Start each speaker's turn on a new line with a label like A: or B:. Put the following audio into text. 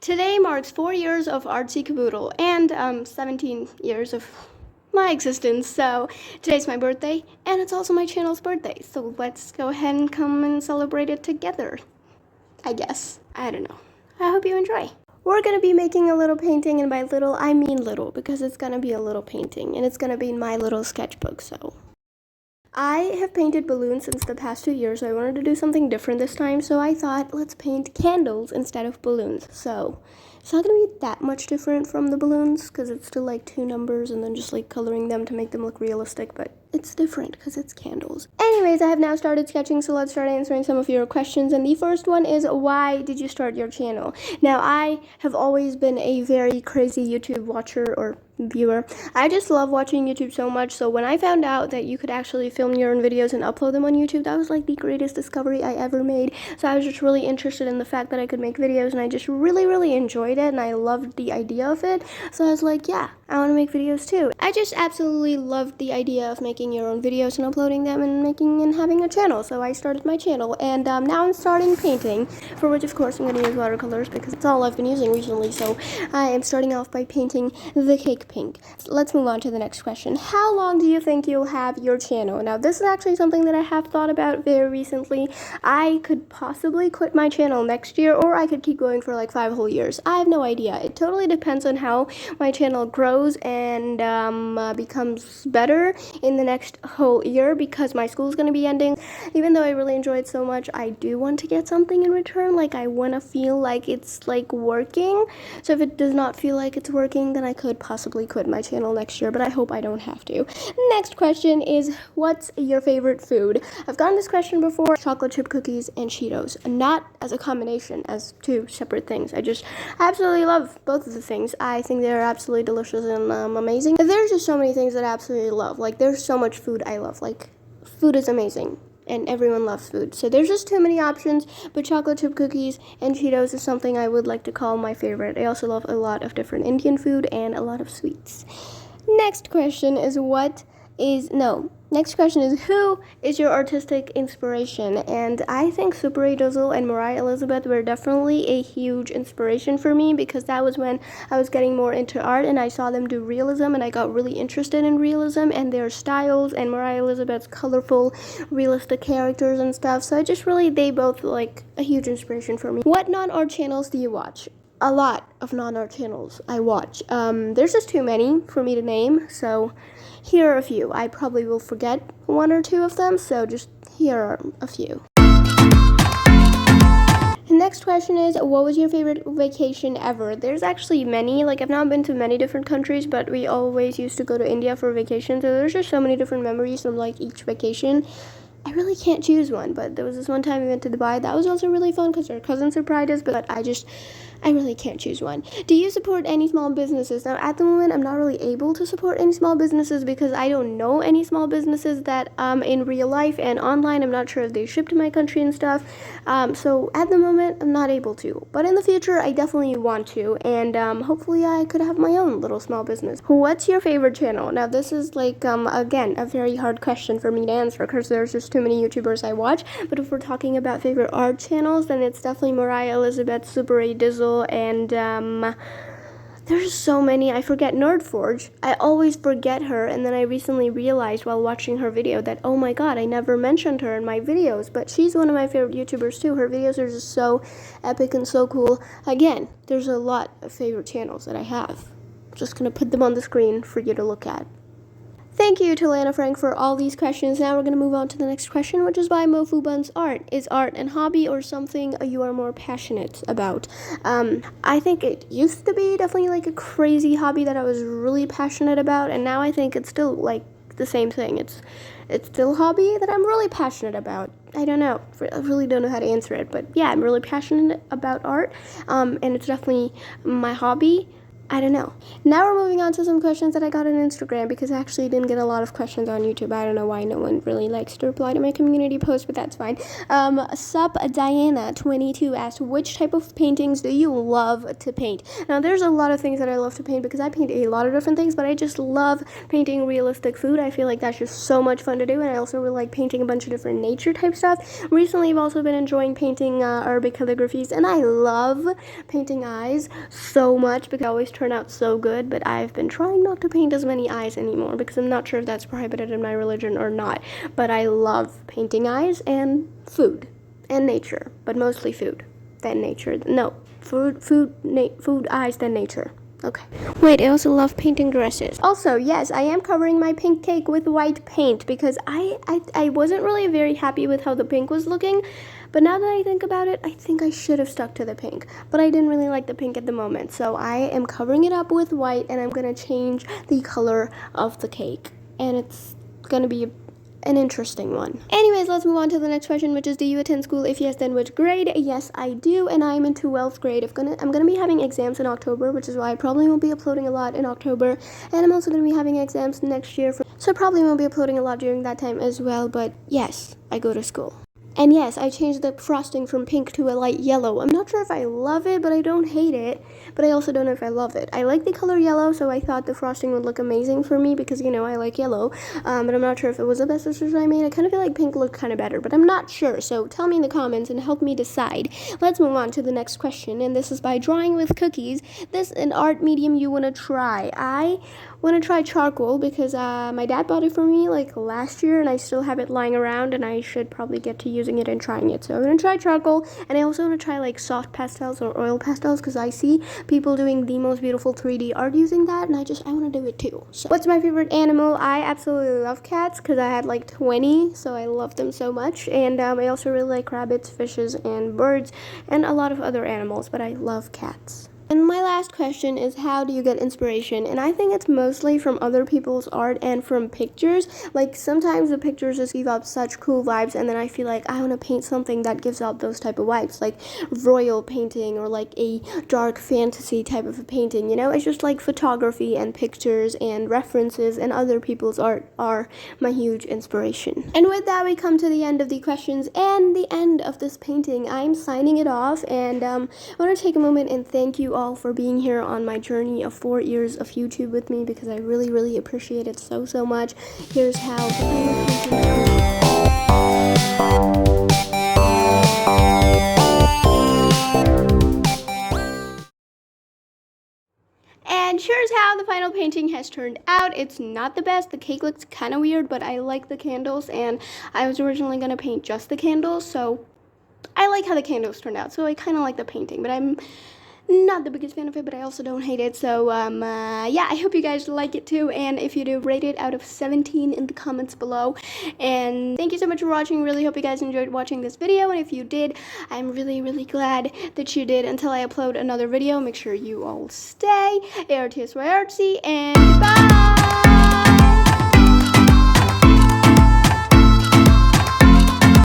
A: Today marks 4 years of Artsy Caboodle and 17 years of my existence. So today's my birthday and it's also my channel's birthday. So let's go ahead and come and celebrate it together, I guess. I don't know. I hope you enjoy. We're going to be making a little painting, and by little I mean little, because it's going to be a little painting and it's going to be in my little sketchbook. So I have painted balloons since the past 2 years, so I wanted to do something different this time, so I thought let's paint candles instead of balloons. So it's not going to be that much different from the balloons because it's still like 2 numbers and then just like coloring them to make them look realistic, but it's different because it's candles. Anyways, I have now started sketching, so let's start answering some of your questions. And the first one is, why did you start your channel? Now, I have always been a very crazy YouTube watcher or viewer. I just love watching YouTube so much, so when I found out that you could actually film your own videos and upload them on YouTube, that was like the greatest discovery I ever made. So I was just really interested in the fact that I could make videos, and I just really enjoyed it, and I loved the idea of it. So I was like, yeah, I want to make videos too. I just absolutely loved the idea of making your own videos and uploading them and having a channel. So I started my channel, and now I'm starting painting, for which of course I'm going to use watercolors because it's all I've been using recently. So I am starting off by painting the cake pink. So let's move on to the next question. How long do you think you'll have your channel? Now, this is actually something that I have thought about very recently. I could possibly quit my channel next year, or I could keep going for like 5 whole years. I have no idea. It totally depends on how my channel grows and becomes better in the next whole year, because my school is going to be ending. Even though I really enjoy it so much, I do want to get something in return. Like, I want to feel like it's like working. So if it does not feel like it's working, then I could possibly quit my channel next year, but I hope I don't have to. Next question is, what's your favorite food? I've gotten this question before. Chocolate chip cookies and Cheetos, not as a combination, as 2 separate things. I just absolutely love both of the things. I think they're absolutely delicious and amazing. There's just so many things that I absolutely love. Like, there's so much food I love. Like, food is amazing, and everyone loves food. So there's just too many options, but chocolate chip cookies and Cheetos is something I would like to call my favorite. I also love a lot of different Indian food and a lot of sweets. Next question is, who is your artistic inspiration? And I think Super Dizzle and Mariah Elizabeth were definitely a huge inspiration for me, because that was when I was getting more into art and I saw them do realism, and I got really interested in realism and their styles and Mariah Elizabeth's colorful, realistic characters and stuff. So they both like a huge inspiration for me. What non-art channels do you watch? A lot of non-art channels I watch. There's just too many for me to name, so here are a few. I probably will forget 1 or 2 of them, so just here are a few. The next question is, what was your favorite vacation ever? There's actually many. Like, I've not been to many different countries, but we always used to go to India for vacation, so there's just so many different memories from like each vacation. I really can't choose one, but there was this one time we went to Dubai. That was also really fun because our cousin surprised us, but I really can't choose one. Do you support any small businesses? Now, at the moment, I'm not really able to support any small businesses because I don't know any small businesses that in real life and online. I'm not sure if they ship to my country and stuff. So at the moment, I'm not able to. But in the future, I definitely want to, and hopefully I could have my own little small business. What's your favorite channel? Now, this is like, again, a very hard question for me to answer because there's just too many YouTubers I watch. But if we're talking about favorite art channels, then it's definitely Mariah Elizabeth, Super Dizzle, and there's so many. I forget Nerdforge. I always forget her, and then I recently realized while watching her video that, oh my god, I never mentioned her in my videos, but she's one of my favorite YouTubers too. Her videos are just so epic and so cool. Again, there's a lot of favorite channels that I have. I'm just gonna put them on the screen for you to look at. Thank you to Lana Frank for all these questions. Now we're going to move on to the next question, which is by Mofu Bun's art. Is art an hobby or something you are more passionate about? I think it used to be definitely like a crazy hobby that I was really passionate about, and now I think it's still like the same thing. It's still a hobby that I'm really passionate about. I don't know. I really don't know how to answer it, but yeah, I'm really passionate about art, and it's definitely my hobby. I don't know. Now we're moving on to some questions that I got on Instagram, because I actually didn't get a lot of questions on YouTube. I don't know why no one really likes to reply to my community post, but that's fine. Sup Diana 22 asked, which type of paintings do you love to paint? Now there's a lot of things that I love to paint, because I paint a lot of different things, but I just love painting realistic food. I feel like that's just so much fun to do, and I also really like painting a bunch of different nature type stuff. Recently I've also been enjoying painting Arabic calligraphies, and I love painting eyes so much because they always turn out so good, but I've been trying not to paint as many eyes anymore because I'm not sure if that's prohibited in my religion or not. But I love painting eyes and food and nature, but mostly food, then nature. No, food, eyes, then nature. Okay. Wait, I also love painting dresses. Also, yes, I am covering my pink cake with white paint because I wasn't really very happy with how the pink was looking. But now that I think about it, I think I should have stuck to the pink. But I didn't really like the pink at the moment. So I am covering it up with white, and I'm going to change the color of the cake. And it's going to be an interesting one. Anyways, let's move on to the next question, which is, do you attend school? If yes, then which grade? Yes, I do, and I'm in 12th grade. I'm gonna be having exams in October, which is why I probably won't be uploading a lot in October. And I'm also gonna be having exams next year, so probably won't be uploading a lot during that time as well. But yes, I go to school. And yes, I changed the frosting from pink to a light yellow. I'm not sure if I love it, but I don't hate it. But I also don't know if I love it. I like the color yellow, so I thought the frosting would look amazing for me because, you know, I like yellow. But I'm not sure if it was the best decision I made. I kind of feel like pink looked kind of better, but I'm not sure. So tell me in the comments and help me decide. Let's move on to the next question, and this is by Drawing with Cookies. This an art medium you want to try? I want to try charcoal because my dad bought it for me like last year, and I still have it lying around, and I should probably get to using it and trying it. So I'm going to try charcoal, and I also want to try like soft pastels or oil pastels because I see people doing the most beautiful 3D art using that, and I want to do it too. So what's my favorite animal? I absolutely love cats because I had like 20, so I love them so much. And I also really like rabbits, fishes, and birds, and a lot of other animals, but I love cats. And my last question is, how do you get inspiration? And I think it's mostly from other people's art and from pictures. Like sometimes the pictures just give out such cool vibes, and then I feel like I want to paint something that gives out those type of vibes, like royal painting or like a dark fantasy type of a painting, you know? It's just like photography and pictures and references and other people's art are my huge inspiration. And with that, we come to the end of the questions and the end of this painting. I'm signing it off, and I want to take a moment and thank you all for being here on my journey of 4 years of YouTube with me, because I really appreciate it so much. Here's how the final And here's how the final painting has turned out. It's not the best. The cake looks kind of weird, but I like the candles, and I was originally going to paint just the candles, so I like how the candles turned out. So I kind of like the painting, but I'm not the biggest fan of it, but I also don't hate it. So yeah, I hope you guys like it too, and if you do, rate it out of 17 in the comments below. And thank you so much for watching. Really hope you guys enjoyed watching this video, and if you did, I'm really glad that you did. Until I upload another video, make sure you all stay ARTSY, and bye.